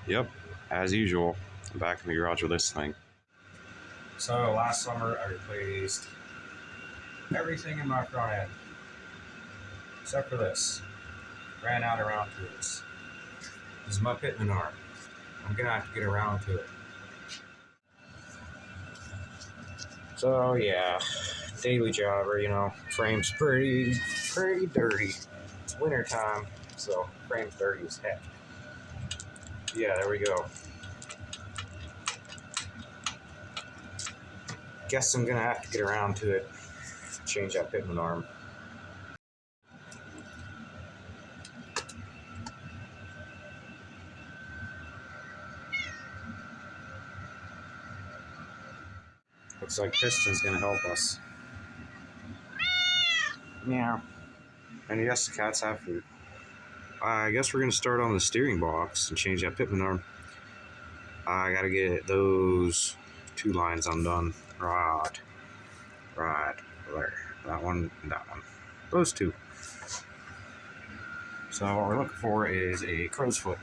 Yep, as usual, I'm back in the garage with this thing. So last summer I replaced everything in my front end, except for this. Ran out of round tools. This is my Pitman arm. I'm gonna have to get around to it. So yeah, daily jobber, you know, frame's pretty dirty. It's winter time, so frame's dirty as heck. Yeah, there we go. Guess I'm gonna have to get around to it. Change that Pitman arm. Looks like Piston's gonna help us. Yeah. And yes, the cats have food. I guess we're gonna start on the steering box and change that Pitman arm. I gotta get those two lines undone. Right there. That one and that one. Those two. So what we're looking for is a crow's foot.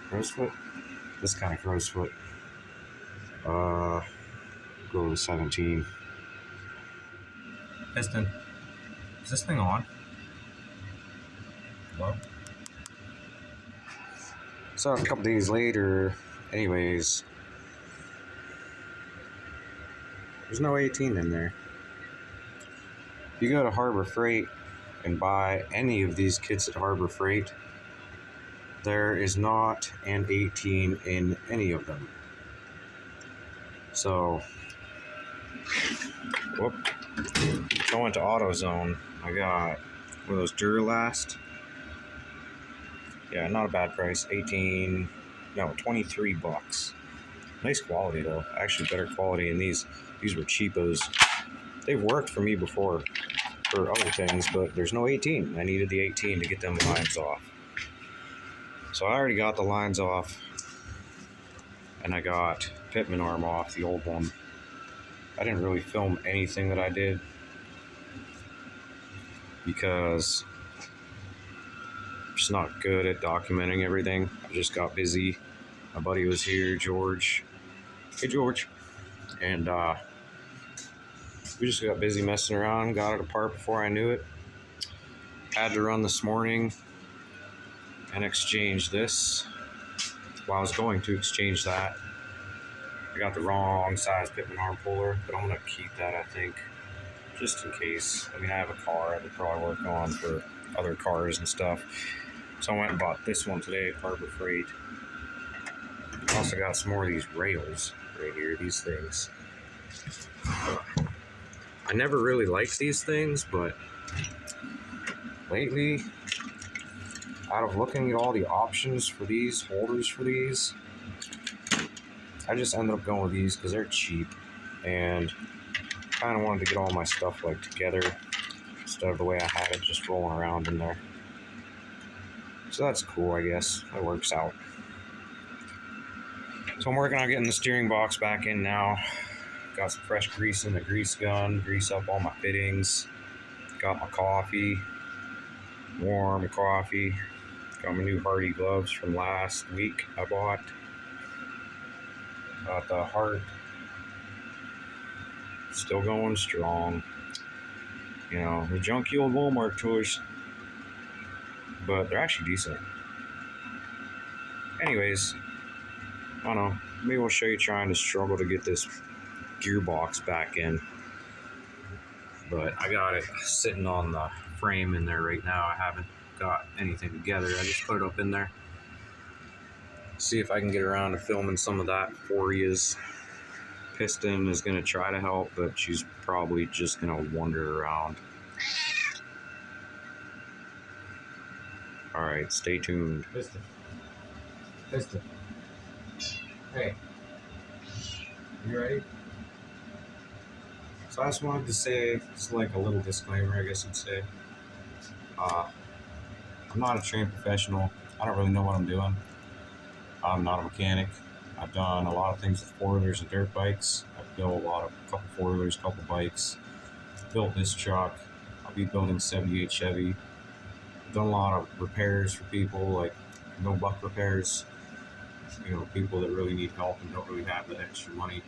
Crow's foot? This kind of crow's foot. Go to 17. Piston. Is this thing on? Hello? So a couple days later, anyways, there's no 18 in there. If you go to Harbor Freight and buy any of these kits at Harbor Freight, there is not an 18 in any of them. So, whoop. So I went to AutoZone. I got one of those Duralast. Yeah, not a bad price. 23 bucks. Nice quality though. Actually better quality than these. These were cheapos. They've worked for me before for other things, but there's no 18. I needed the 18 to get them lines off. So I already got the lines off, and I got Pitman arm off, the old one. I didn't really film anything that I did because I'm just not good at documenting everything. I just got busy. My buddy was here, George. Hey, George. And we just got busy messing around, got it apart before I knew it. Had to run this morning and exchange this. Well, I was going to exchange that. I got the wrong size Pitman arm puller, but I'm going to keep that, I think, just in case. I mean, I have a car I would probably work on for other cars and stuff. So I went and bought this one today at Harbor Freight. I also got some more of these rails right here, these things. I never really liked these things, but lately, out of looking at all the options for these, holders for these, I just ended up going with these because they're cheap, and kind of wanted to get all my stuff like together instead of the way I had it just rolling around in there. So that's cool, I guess. That works out. So I'm working on getting the steering box back in now. Got some fresh grease in the grease gun, grease up all my fittings. Got my coffee, warm coffee. Got my new Hardy gloves from last week I bought. Got the heart. Still going strong. You know, the junky old Walmart toys. But they're actually decent. Anyways, I don't know. Maybe we'll show you trying to struggle to get this gearbox back in. But I got it sitting on the frame in there right now. I haven't got anything together. I just put it up in there. See if I can get around to filming some of that for you. Piston is going to try to help, but she's probably just going to wander around. Alright, stay tuned. Piston. Piston. Hey. You ready? So I just wanted to say, it's like a little disclaimer, I guess you'd say. I'm not a trained professional. I don't really know what I'm doing. I'm not a mechanic. I've done a lot of things with four-wheelers and dirt bikes. I've built a couple four-wheelers, couple bikes. Built this truck. I'll be building 78 Chevy. I've done a lot of repairs for people, like no buck repairs. you know, people that really need help and don't really have the extra money,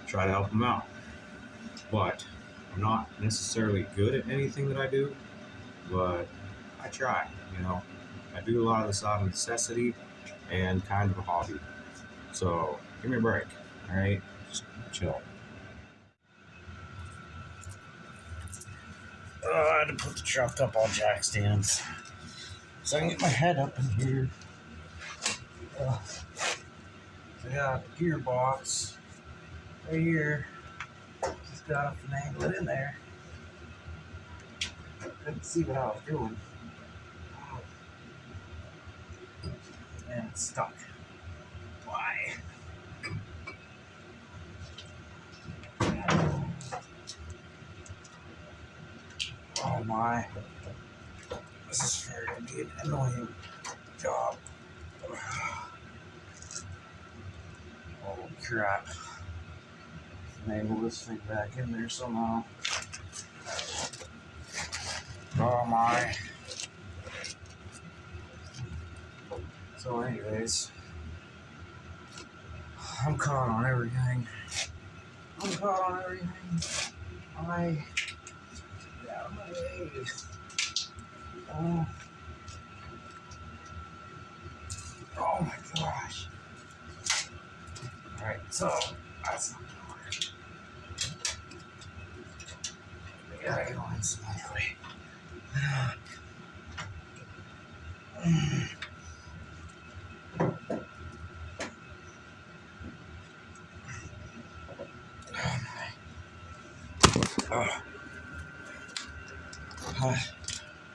try to help them out. But I'm not necessarily good at anything that I do, but I try, you know. I do a lot of this out of necessity and kind of a hobby. So give me a break, all right? Just chill. I had to put the truck up on jack stands so I can get my head up in here. So yeah, the gearbox right here. Just got to finagle it in there. Couldn't see what I was doing. And it's stuck. Why? Oh my. This is going to be an annoying job. Oh crap. Finagle this thing back in there somehow. Oh my. So anyways, I'm caught on everything. Get out of my way. Oh my gosh. Alright, so that's not gonna work. We gotta go in some other way.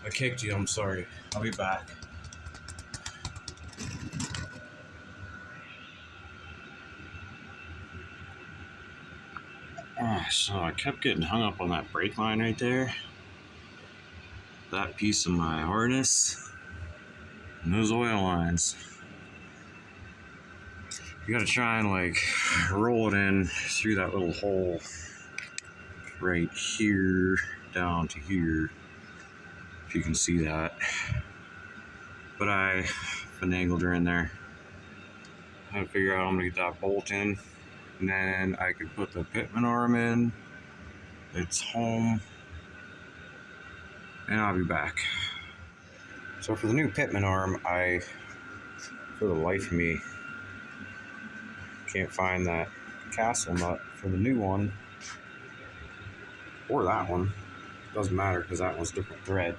I kicked you, I'm sorry. I'll be back. So I kept getting hung up on that brake line right there. That piece of my harness. And those oil lines. You gotta try and like roll it in through that little hole right here down to here. If you can see that. But I finagled her in there. I had to figure out how I'm gonna get that bolt in. And then I could put the Pitman arm in. It's home. And I'll be back. So for the new Pitman arm, I, for the life of me, can't find that castle nut for the new one. Or that one. Doesn't matter because that one's different thread.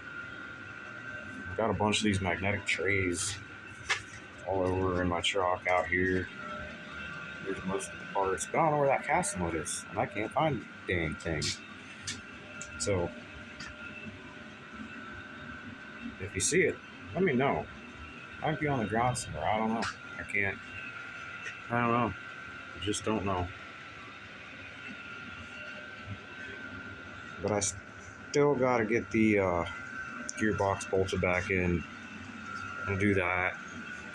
I've got a bunch of these magnetic trays all over in my truck out here. There's most of the parts, but I don't know where that castle nut is, and I can't find the dang thing. So, if you see it, let me know. Might be on the ground somewhere. I don't know. I don't know. I just don't know. But I still got to get the gearbox bolted back in. I'll do that.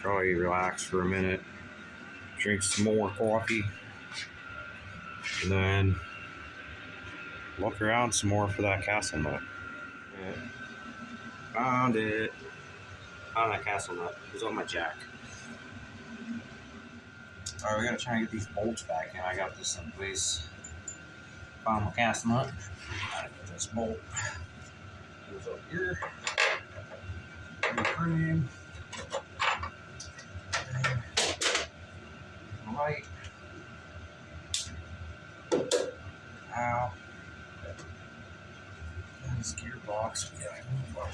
Probably relax for a minute. Drink some more coffee. And then look around some more for that castle nut. Yeah. Found it. Found that castle nut. It was on my jack. Alright, we gotta try and get these bolts back in. I got this in place. Found my castle nut. Gotta get this bolt. Goes up here. In the frame. Light. Ow. And this gearbox. We gotta move up.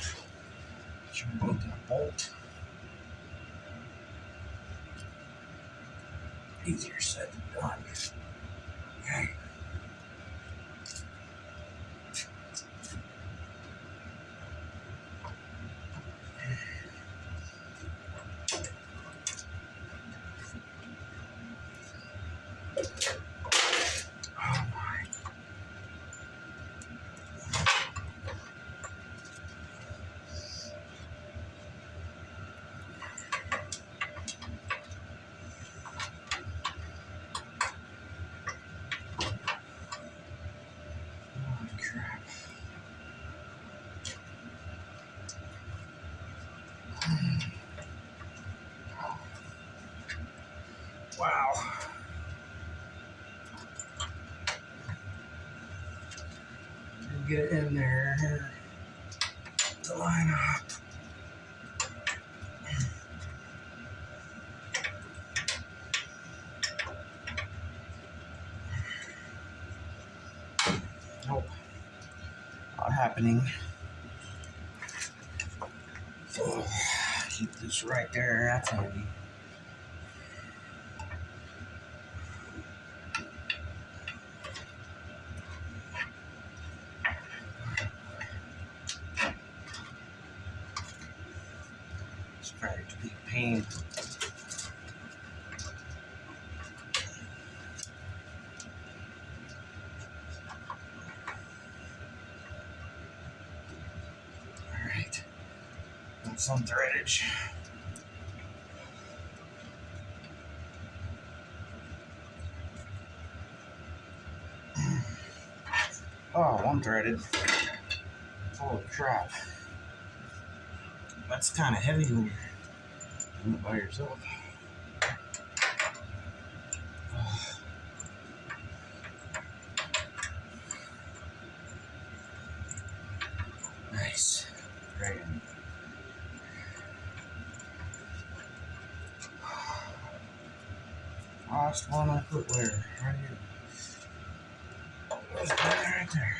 Try and get that bolt. Easier said than done. Okay. Oh my. Wow. Get it in there to line up. Nope. Not happening. So, keep this right there. That's handy. It's very to be a pain. Alright. Got some threadage. Oh, one threaded. Holy crap. That's kind of heavy when you're doing it by yourself. Nice. Great. Last one I put where? Right here. There's one right there.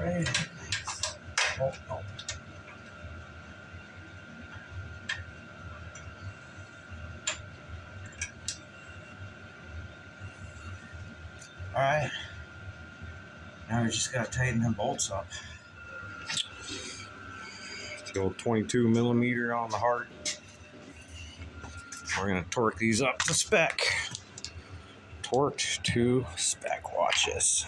Right. Oh, no. Alright. Now we just gotta tighten them bolts up. The old 22 millimeter on the heart. We're gonna torque these up to spec. Torqued to spec. Watch this.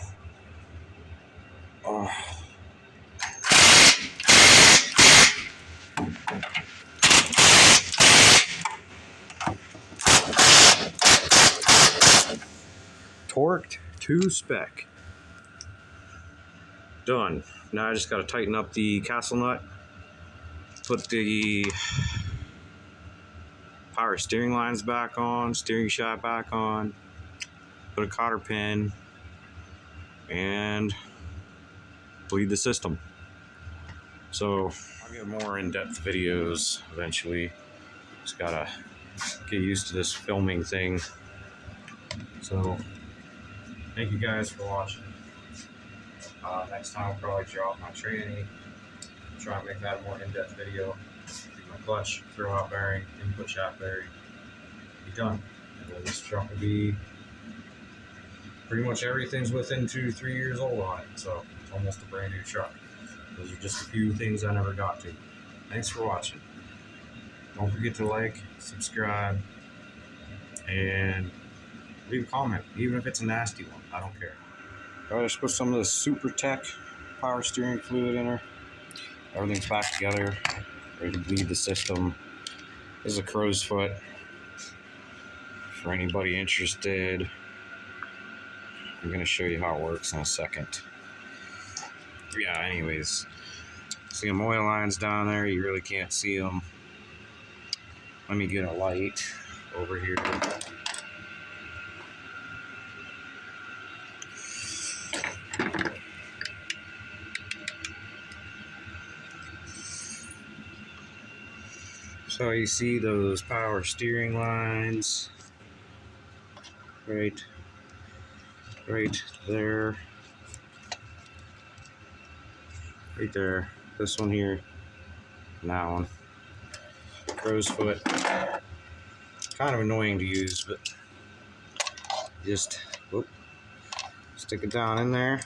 Torqued to spec. Done. Now I just got to tighten up the castle nut, put the power steering lines back on, steering shaft back on, put a cotter pin, and bleed the system. So I'll get more in-depth videos eventually. Just gotta get used to this filming thing. So thank you guys for watching. Next time I'll probably drop my tranny, try and make that a more in-depth video. Do my clutch, throw out bearing, input shaft bearing, be done. And then this truck will be pretty much everything's within 2-3 years old on it, so it's almost a brand new truck. Those are just a few things I never got to. Thanks for watching. Don't forget to like, subscribe, and leave a comment, even if it's a nasty one. I don't care. I just put some of the Super Tech power steering fluid in her. Everything's back together, ready to bleed the system. This is a crow's foot. For anybody interested, I'm going to show you how it works in a second. Yeah, anyways, see them oil lines down there? You really can't see them. Let me get a light over here. So you see those power steering lines right there. Right there. This one here. And that one. Crow's foot. Kind of annoying to use, but just stick it down in there.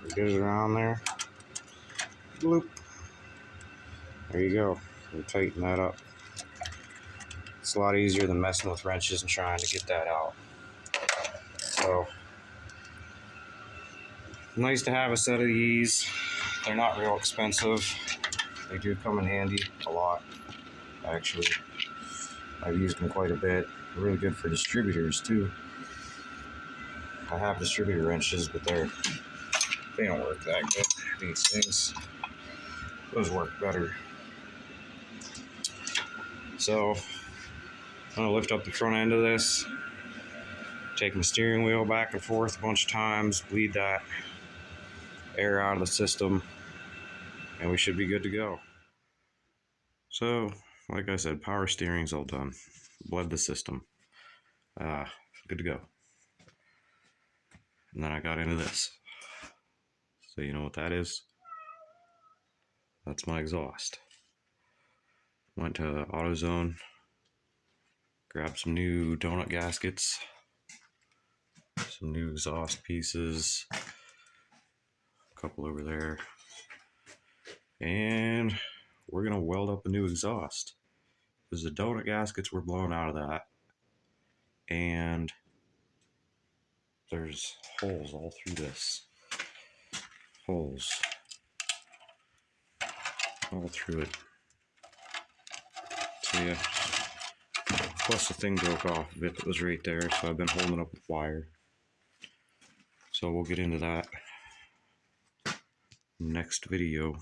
It goes around there. Bloop. There you go. And tighten that up. It's a lot easier than messing with wrenches and trying to get that out. So, nice to have a set of these. They're not real expensive. They do come in handy a lot, actually. I've used them quite a bit. They're really good for distributors too. I have distributor wrenches, but they don't work that good. these things. Those work better. So I'm gonna lift up the front end of this, take my steering wheel back and forth a bunch of times, bleed that air out of the system, and we should be good to go. So, like I said, power steering's all done. Bled the system. Good to go. And then I got into this. So you know what that is? That's my exhaust. Went to AutoZone, grabbed some new donut gaskets, some new exhaust pieces, a couple over there, and we're gonna weld up a new exhaust because the donut gaskets were blown out of that, and there's holes all through this. Holes all through it. So yeah, plus the thing broke off of it that was right there, so I've been holding it up with wire. So we'll get into that next video.